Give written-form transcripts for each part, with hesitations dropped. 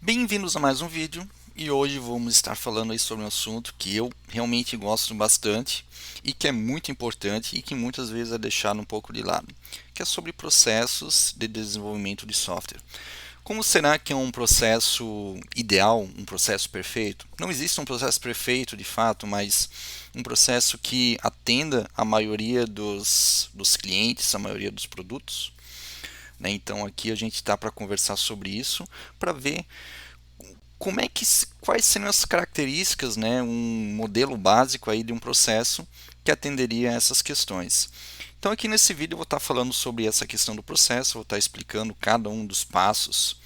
Bem-vindos a mais um vídeo e hoje vamos estar falando aí sobre um assunto que eu realmente gosto bastante e que é muito importante e que muitas vezes é deixado um pouco de lado, que é sobre processos de desenvolvimento de software. Como será que é um processo ideal, um processo perfeito? Não existe um processo perfeito de fato, mas um processo que atenda a maioria dos clientes, a maioria dos produtos, né? Então aqui a gente está para conversar sobre isso, para ver como é que quais seriam as características, né, um modelo básico aí de um processo que atenderia a essas questões. Então aqui nesse vídeo eu vou estar falando sobre essa questão do processo, vou estar explicando cada um dos passos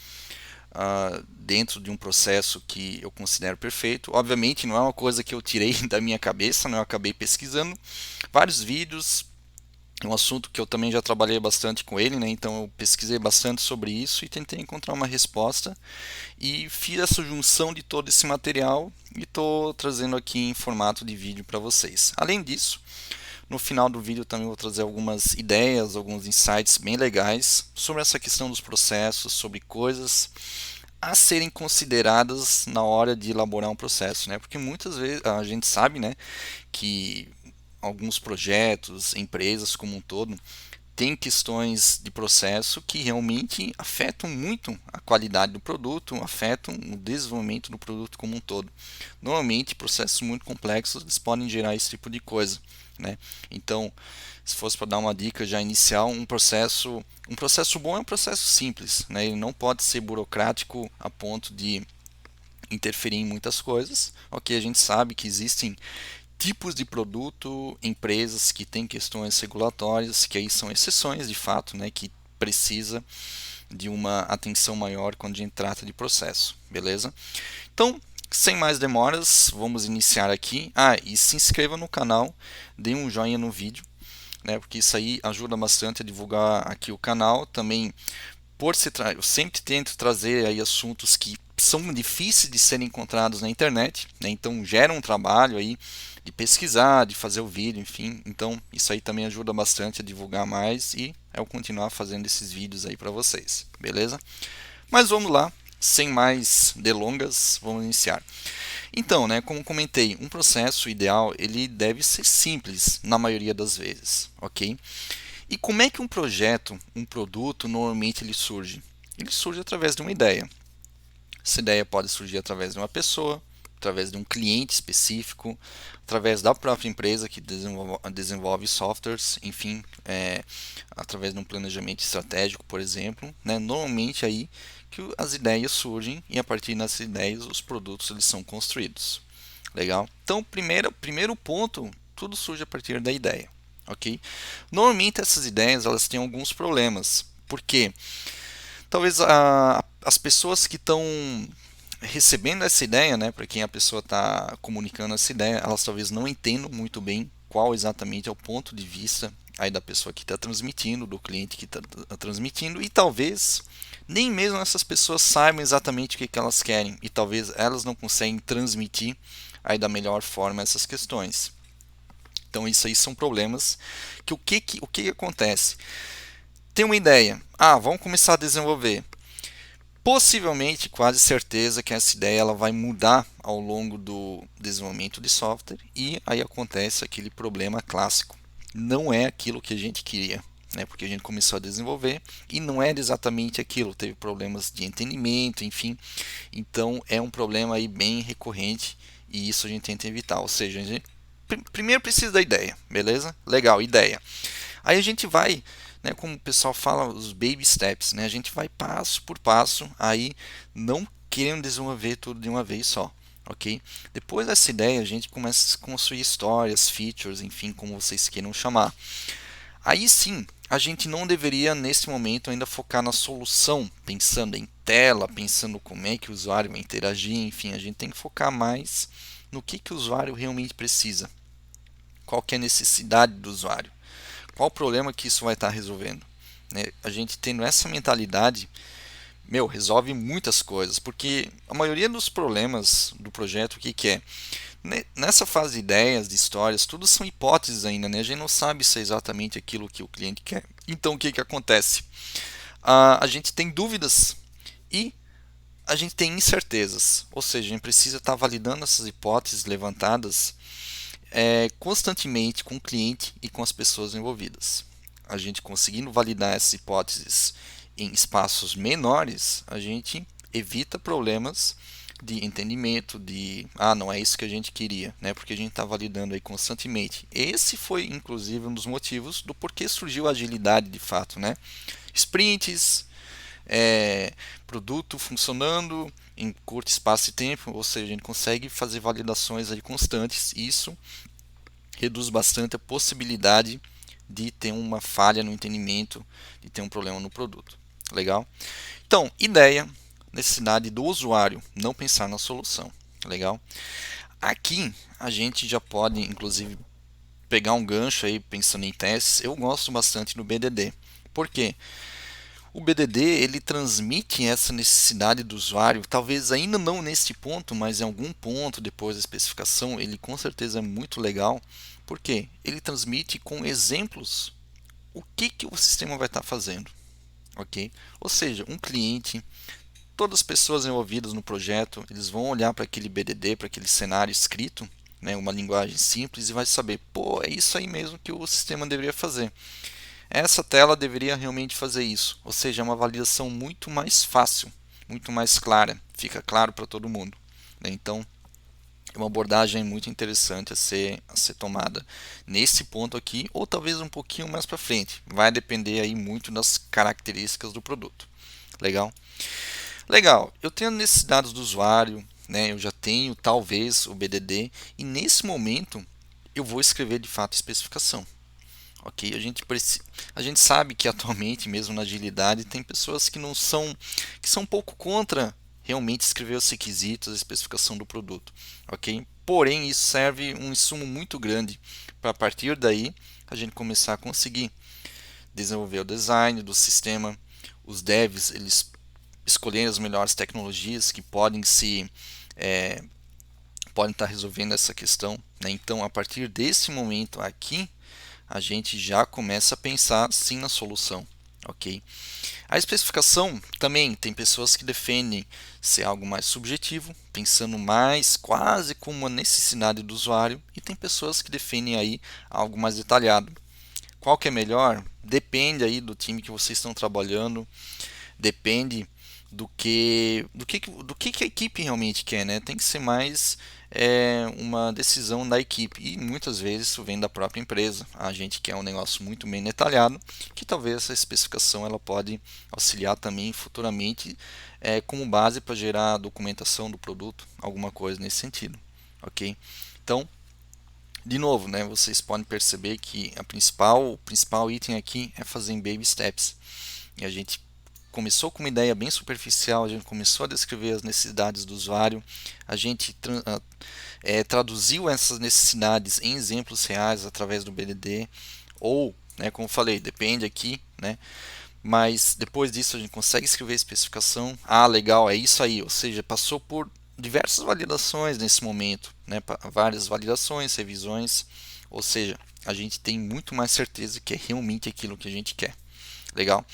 dentro de um processo que eu considero perfeito. Obviamente não é uma coisa que eu tirei da minha cabeça, né? Eu acabei pesquisando vários vídeos, é um assunto que eu também já trabalhei bastante com ele, né? Então eu pesquisei bastante sobre isso e tentei encontrar uma resposta e fiz essa junção de todo esse material e estou trazendo aqui em formato de vídeo para vocês. Além disso, no final do vídeo também vou trazer algumas ideias, alguns insights bem legais sobre essa questão dos processos, sobre coisas a serem consideradas na hora de elaborar um processo, né? Porque muitas vezes a gente sabe, né, que alguns projetos, empresas como um todo, tem questões de processo que realmente afetam muito a qualidade do produto, afetam o desenvolvimento do produto como um todo. Normalmente, processos muito complexos eles podem gerar esse tipo de coisa, né? Então, se fosse para dar uma dica já inicial, um processo bom é um processo simples, né? Ele não pode ser burocrático a ponto de interferir em muitas coisas. Ok, a gente sabe que existem tipos de produto, empresas que têm questões regulatórias, que aí são exceções de fato, né, que precisa de uma atenção maior quando a gente trata de processo, beleza? Então, sem mais demoras, vamos iniciar aqui. E se inscreva no canal, dê um joinha no vídeo, né, porque isso aí ajuda bastante a divulgar aqui o canal. Também eu sempre tento trazer aí assuntos que são difíceis de serem encontrados na internet, né? Então gera um trabalho aí de pesquisar, de fazer o vídeo, enfim. Então isso aí também ajuda bastante a divulgar mais e eu continuar fazendo esses vídeos aí para vocês, beleza? Mas vamos lá, sem mais delongas, vamos iniciar. Então, né, como comentei, um processo ideal ele deve ser simples na maioria das vezes, ok? E como é que um projeto, um produto, normalmente ele surge? Ele surge através de uma ideia. Essa ideia pode surgir através de uma pessoa, através de um cliente específico, através da própria empresa que desenvolve softwares, enfim, através de um planejamento estratégico, por exemplo, né? Normalmente aí que as ideias surgem e a partir dessas ideias os produtos eles são construídos. Legal? Então, primeiro ponto, tudo surge a partir da ideia, ok? Normalmente essas ideias elas têm alguns problemas, porque talvez as pessoas que estão recebendo essa ideia, né, para quem a pessoa está comunicando essa ideia, elas talvez não entendam muito bem qual exatamente é o ponto de vista aí da pessoa que está transmitindo, do cliente que está transmitindo, e talvez nem mesmo essas pessoas saibam exatamente o que elas querem, e talvez elas não conseguem transmitir aí da melhor forma essas questões. Então isso aí são problemas que o que acontece? Tem uma ideia, vamos começar a desenvolver. Possivelmente, quase certeza que essa ideia ela vai mudar ao longo do desenvolvimento de software e aí acontece aquele problema clássico. Não é aquilo que a gente queria, né? Porque a gente começou a desenvolver e não era exatamente aquilo. Teve problemas de entendimento, enfim. Então é um problema aí bem recorrente e isso a gente tenta evitar. Ou seja, a gente primeiro precisa da ideia, beleza? Legal, ideia. Aí a gente vai, né, como o pessoal fala, os baby steps, né? A gente vai passo por passo, aí não querendo desenvolver tudo de uma vez só, ok? Depois dessa ideia, a gente começa a construir histórias, features, enfim, como vocês queiram chamar. Aí sim, a gente não deveria nesse momento ainda focar na solução, pensando em tela, pensando como é que o usuário vai interagir, enfim, a gente tem que focar mais no que o usuário realmente precisa, qual que é a necessidade do usuário. Qual o problema que isso vai estar resolvendo? Né? A gente tendo essa mentalidade, resolve muitas coisas, porque a maioria dos problemas do projeto, o que é? Nessa fase de ideias, de histórias, tudo são hipóteses ainda, né? A gente não sabe se é exatamente aquilo que o cliente quer. Então, o que acontece? A gente tem dúvidas e a gente tem incertezas, ou seja, a gente precisa estar validando essas hipóteses levantadas constantemente com o cliente e com as pessoas envolvidas. A gente conseguindo validar essas hipóteses em espaços menores, a gente evita problemas de entendimento, de não é isso que a gente queria, né? Porque a gente está validando aí constantemente. Esse foi inclusive um dos motivos do porquê surgiu a agilidade de fato, né? Sprints, produto funcionando em curto espaço de tempo, ou seja, a gente consegue fazer validações aí constantes. Isso reduz bastante a possibilidade de ter uma falha no entendimento, de ter um problema no produto. Legal? Então, ideia, necessidade do usuário, não pensar na solução. Legal? Aqui a gente já pode, inclusive, pegar um gancho aí pensando em testes. Eu gosto bastante do BDD. Por quê? O BDD ele transmite essa necessidade do usuário, talvez ainda não nesse ponto, mas em algum ponto depois da especificação, ele com certeza é muito legal, porque ele transmite com exemplos o que o sistema vai estar fazendo, ok? Ou seja, um cliente, todas as pessoas envolvidas no projeto, eles vão olhar para aquele BDD, para aquele cenário escrito, né, uma linguagem simples e vai saber, pô, é isso aí mesmo que o sistema deveria fazer. Essa tela deveria realmente fazer isso, ou seja, é uma validação muito mais fácil, muito mais clara, fica claro para todo mundo, né? Então, é uma abordagem muito interessante a ser tomada nesse ponto aqui, ou talvez um pouquinho mais para frente. Vai depender aí muito das características do produto. Legal? Legal. Eu tenho necessidades do usuário, né? Eu já tenho talvez o BDD e nesse momento eu vou escrever de fato a especificação. Ok, a gente sabe que atualmente mesmo na agilidade tem pessoas que não são que são um pouco contra realmente escrever os requisitos, a especificação do produto, ok? Porém isso serve um insumo muito grande para a partir daí a gente começar a conseguir desenvolver o design do sistema, os devs eles escolherem as melhores tecnologias que é, podem estar resolvendo essa questão, né? Então a partir desse momento aqui a gente já começa a pensar sim na solução, ok? A especificação também tem pessoas que defendem ser algo mais subjetivo, pensando mais quase como uma necessidade do usuário, e tem pessoas que defendem aí algo mais detalhado. Qual que é melhor? Depende aí do time que vocês estão trabalhando, depende do que a equipe realmente quer, né? Tem que ser mais uma decisão da equipe e muitas vezes isso vem da própria empresa. A gente quer um negócio muito bem detalhado, que talvez essa especificação ela pode auxiliar também futuramente como base para gerar a documentação do produto, alguma coisa nesse sentido, ok? Então, de novo, né, vocês podem perceber que o principal item aqui é fazer em baby steps. E a gente começou com uma ideia bem superficial, a gente começou a descrever as necessidades do usuário, a gente traduziu essas necessidades em exemplos reais através do BDD, ou, né, como falei, depende aqui, né, mas depois disso a gente consegue escrever a especificação, legal, é isso aí, ou seja, passou por diversas validações nesse momento, né, várias validações, revisões, ou seja, a gente tem muito mais certeza que é realmente aquilo que a gente quer. Legal?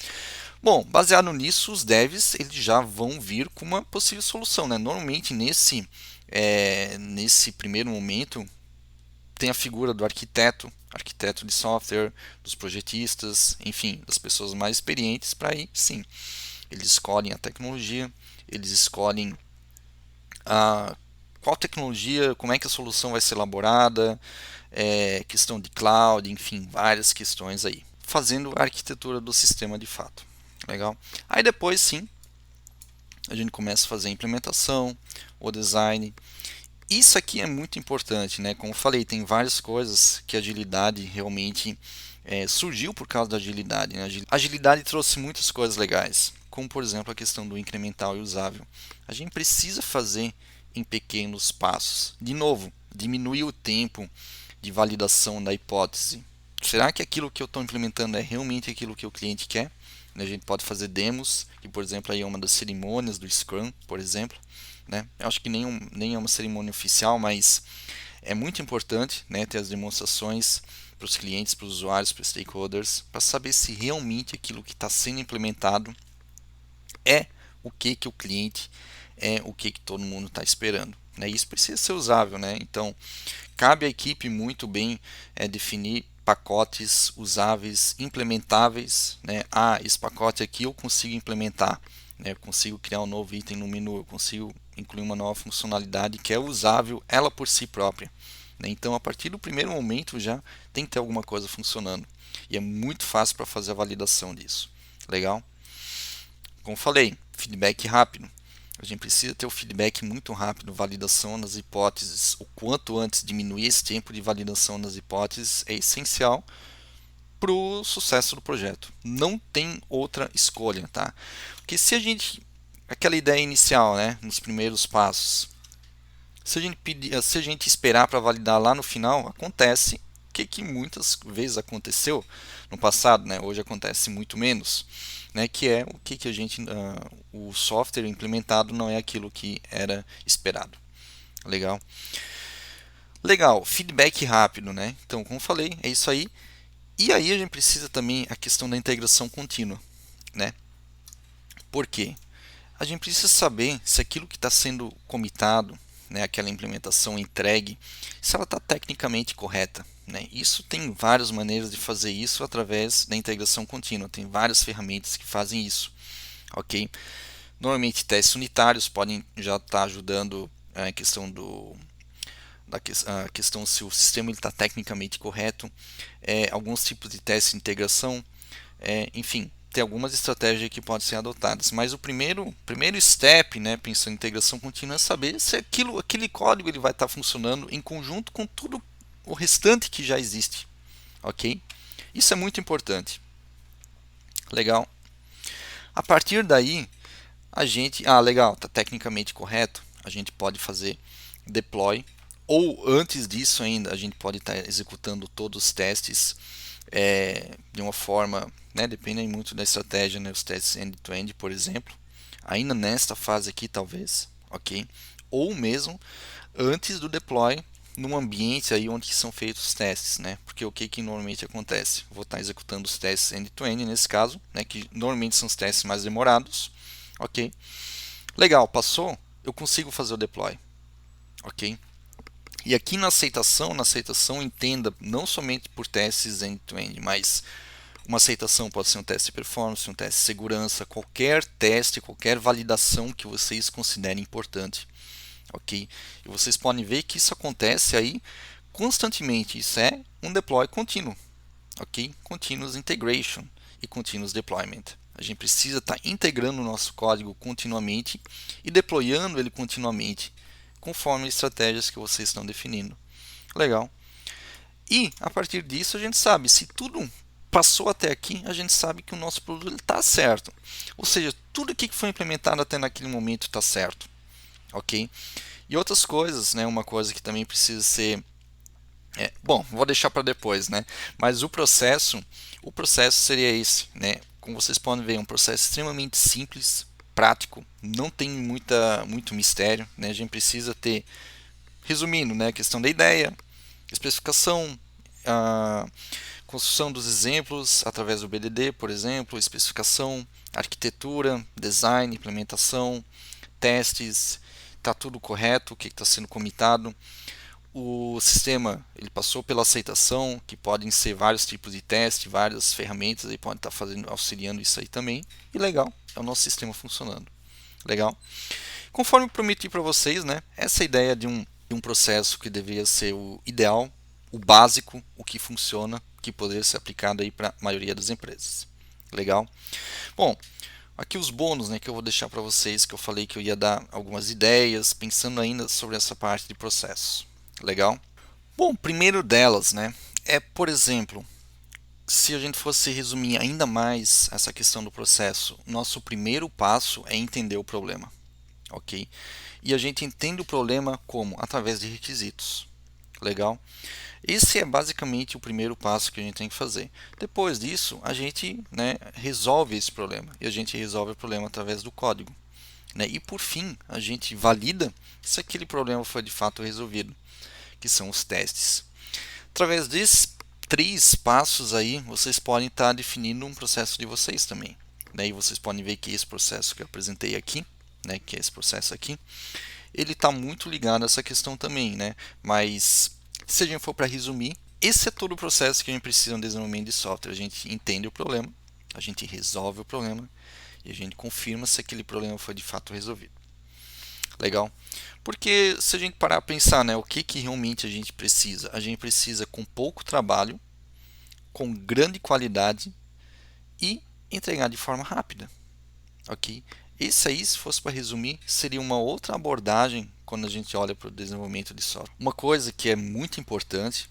Bom, baseado nisso, os devs eles já vão vir com uma possível solução, né? Normalmente nesse primeiro momento tem a figura do arquiteto de software, dos projetistas, enfim, das pessoas mais experientes para aí sim. Eles escolhem a tecnologia, eles escolhem a qual tecnologia, como é que a solução vai ser elaborada, questão de cloud, enfim, várias questões aí, fazendo a arquitetura do sistema de fato. Legal? Aí depois sim, a gente começa a fazer a implementação, o design. Isso aqui é muito importante, né? Como eu falei, tem várias coisas que a agilidade realmente surgiu por causa da agilidade, né? A agilidade trouxe muitas coisas legais, como por exemplo a questão do incremental e usável. A gente precisa fazer em pequenos passos. De novo, diminuir o tempo de validação da hipótese. Será que aquilo que eu estou implementando é realmente aquilo que o cliente quer? A gente pode fazer demos, que por exemplo aí é uma das cerimônias do Scrum, por exemplo. Né? Eu acho que nem é uma cerimônia oficial, mas é muito importante, né, ter as demonstrações para os clientes, para os usuários, para os stakeholders, para saber se realmente aquilo que está sendo implementado é o que o cliente é o que todo mundo está esperando, né? Isso precisa ser usável, né? Então, cabe à equipe muito bem definir pacotes usáveis, implementáveis, né? Esse pacote aqui eu consigo implementar, né? Eu consigo criar um novo item no menu, eu consigo incluir uma nova funcionalidade que é usável ela por si própria, né? Então, a partir do primeiro momento já tem que ter alguma coisa funcionando e é muito fácil para fazer a validação disso. Legal? Como falei, feedback rápido. A gente precisa ter o feedback muito rápido, validação nas hipóteses. O quanto antes diminuir esse tempo de validação nas hipóteses é essencial para o sucesso do projeto. Não tem outra escolha, tá? Porque se a gente, aquela ideia inicial, né, nos primeiros passos, se a gente esperar para validar lá no final, acontece o que muitas vezes aconteceu no passado, né? Hoje acontece muito menos, né? Que é o que a gente, o software implementado não é aquilo que era esperado. Legal? Legal, feedback rápido, né? Então, como falei, é isso aí. E aí a gente precisa também a questão da integração contínua, né? Por quê? A gente precisa saber se aquilo que está sendo comitado, né, aquela implementação entregue, se ela está tecnicamente correta. Né? Isso tem várias maneiras de fazer isso através da integração contínua. Tem várias ferramentas que fazem isso. Ok? Normalmente testes unitários podem já estar ajudando a questão a questão se o sistema está tecnicamente correto. Alguns tipos de testes de integração. Enfim, tem algumas estratégias que podem ser adotadas, mas o primeiro step, né, pensando em integração contínua, é saber se aquele código ele vai estar funcionando em conjunto com tudo o restante que já existe, ok? Isso é muito importante. Legal. A partir daí, legal, está tecnicamente correto, a gente pode fazer deploy, ou antes disso ainda, a gente pode estar executando todos os testes de uma forma, né, dependem muito da estratégia, né, os testes end-to-end, por exemplo, ainda nesta fase aqui talvez, ok? Ou mesmo antes do deploy num ambiente aí onde são feitos os testes, né? Porque o que normalmente acontece? Vou estar executando os testes end-to-end nesse caso, né, que normalmente são os testes mais demorados, ok? Legal, passou, eu consigo fazer o deploy, ok? E aqui na aceitação entenda não somente por testes end-to-end, mas uma aceitação pode ser um teste de performance, um teste de segurança, qualquer teste, qualquer validação que vocês considerem importante, ok? E vocês podem ver que isso acontece aí constantemente, isso é um deploy contínuo, ok? Continuous integration e continuous deployment. A gente precisa estar integrando o nosso código continuamente e deployando ele continuamente, conforme estratégias que vocês estão definindo. Legal. E a partir disso a gente sabe se tudo passou até aqui, a gente sabe que o nosso produto está certo. Ou seja, tudo aqui que foi implementado até naquele momento está certo, ok? E outras coisas, né? Uma coisa que também precisa ser bom, vou deixar para depois, né? Mas o processo seria esse, né? Como vocês podem ver, é um processo extremamente simples, prático, não tem muito mistério, né? A gente precisa ter, resumindo, né? A questão da ideia, especificação, a construção dos exemplos através do BDD, por exemplo, especificação, arquitetura, design, implementação, testes, está tudo correto, o que está sendo comitado. O sistema ele passou pela aceitação, que podem ser vários tipos de teste, várias ferramentas e podem estar auxiliando isso aí também. E legal, é o nosso sistema funcionando. Legal. Conforme prometi para vocês, né, essa ideia de um processo que deveria ser o ideal, o básico, o que funciona, que poderia ser aplicado aí para a maioria das empresas. Legal? Bom, aqui os bônus, né, que eu vou deixar para vocês, que eu falei que eu ia dar algumas ideias, pensando ainda sobre essa parte de processo. Legal? Bom, primeiro delas, né, por exemplo, se a gente fosse resumir ainda mais essa questão do processo, nosso primeiro passo é entender o problema, ok? E a gente entende o problema como? Através de requisitos. Legal? Esse é basicamente o primeiro passo que a gente tem que fazer. Depois disso, a gente, né, resolve esse problema. E a gente resolve o problema através do código. Né? E por fim, a gente valida se aquele problema foi de fato resolvido, que são os testes. Através desses três passos aí, vocês podem estar definindo um processo de vocês também. Daí vocês podem ver que esse processo que eu apresentei aqui, né, que é esse processo aqui, ele está muito ligado a essa questão também, né? Mas se a gente for para resumir, esse é todo o processo que a gente precisa no desenvolvimento de software. A gente entende o problema, a gente resolve o problema e a gente confirma se aquele problema foi de fato resolvido. Legal? Porque se a gente parar a pensar, né, o que realmente a gente precisa? A gente precisa com pouco trabalho, com grande qualidade e entregar de forma rápida. Ok? Esse aí, se fosse para resumir, seria uma outra abordagem quando a gente olha para o desenvolvimento de software. Uma coisa que é muito importante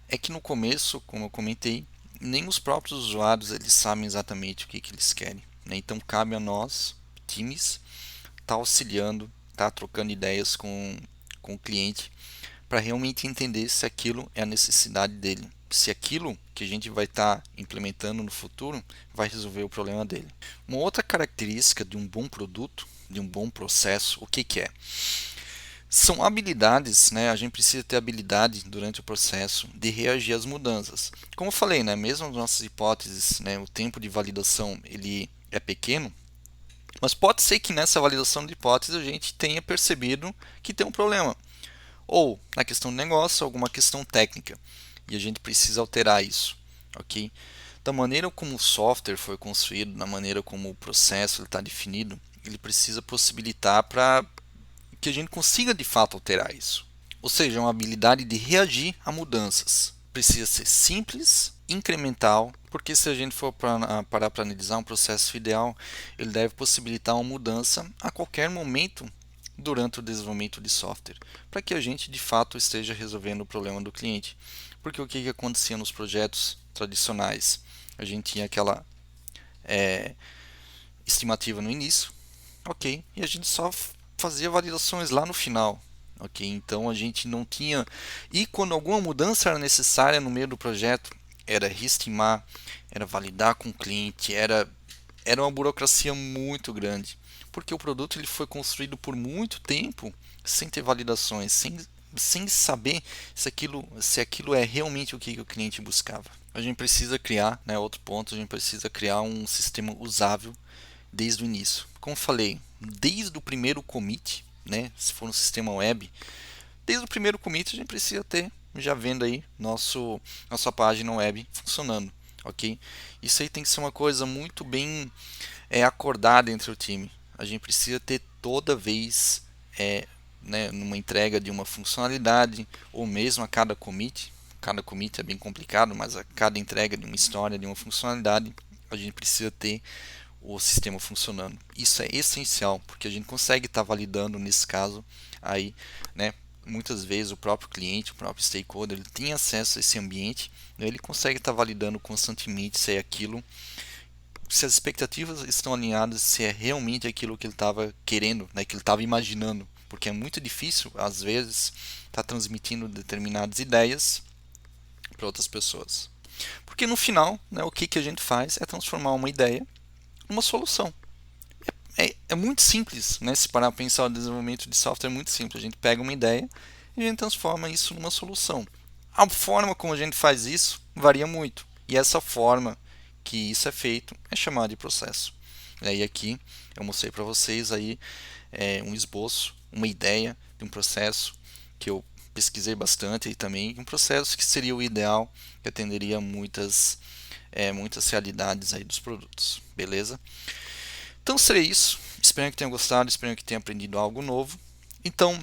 é que no começo, como eu comentei, nem os próprios usuários eles sabem exatamente o que eles querem, né? Então cabe a nós, times, estar auxiliando, estar trocando ideias com o cliente para realmente entender se aquilo é a necessidade dele, se aquilo que a gente vai estar implementando no futuro vai resolver o problema dele. Uma outra característica de um bom produto, de um bom processo, o que é? São habilidades, né? A gente precisa ter habilidade durante o processo de reagir às mudanças. Como eu falei, né? Mesmo as nossas hipóteses, né? O tempo de validação ele é pequeno, mas pode ser que nessa validação de hipótese a gente tenha percebido que tem um problema. Ou na questão de negócio, alguma questão técnica. E a gente precisa alterar isso. Ok? Da maneira como o software foi construído, da maneira como o processo está definido, ele precisa possibilitar para que a gente consiga de fato alterar isso. Ou seja, uma habilidade de reagir a mudanças. Precisa ser simples, incremental, porque se a gente for parar para analisar um processo ideal, ele deve possibilitar uma mudança a qualquer momento durante o desenvolvimento de software, para que a gente de fato esteja resolvendo o problema do cliente. Porque o que acontecia nos projetos tradicionais? A gente tinha aquela estimativa no início, ok, e a gente só fazia validações lá no final. Ok, então a gente não tinha. E quando alguma mudança era necessária no meio do projeto, era reestimar, era validar com o cliente, era uma burocracia muito grande, porque o produto ele foi construído por muito tempo sem ter validações, sem saber se aquilo é realmente o que o cliente buscava. A gente precisa criar, né, outro ponto, a gente precisa criar um sistema usável desde o início. Como falei, desde o primeiro commit, né, se for um sistema web, desde o primeiro commit a gente precisa ter já vendo aí nossa página web funcionando, ok? Isso aí tem que ser uma coisa muito bem acordada entre o time. A gente precisa ter toda vez, né, numa entrega de uma funcionalidade ou mesmo a cada commit. Cada commit é bem complicado, mas a cada entrega de uma história, de uma funcionalidade, a gente precisa ter o sistema funcionando. Isso é essencial, porque a gente consegue estar validando nesse caso aí, né? Muitas vezes o próprio cliente, o próprio stakeholder, ele tem acesso a esse ambiente, né, ele consegue estar validando constantemente se é aquilo, se as expectativas estão alinhadas, se é realmente aquilo que ele estava querendo, né, que ele estava imaginando, porque é muito difícil às vezes estar transmitindo determinadas ideias para outras pessoas. Porque no final, né, o que a gente faz é transformar uma ideia numa solução. É muito simples, né? Se parar para pensar o desenvolvimento de software é muito simples. A gente pega uma ideia e a gente transforma isso numa solução. A forma como a gente faz isso varia muito. E essa forma que isso é feito é chamada de processo. E aqui eu mostrei para vocês aí um esboço, uma ideia de um processo que eu pesquisei bastante e também um processo que seria o ideal, que atenderia muitas realidades aí dos produtos. Beleza? Então seria isso. Espero que tenham gostado, espero que tenham aprendido algo novo. Então,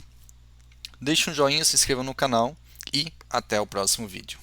deixe um joinha, se inscreva no canal e até o próximo vídeo.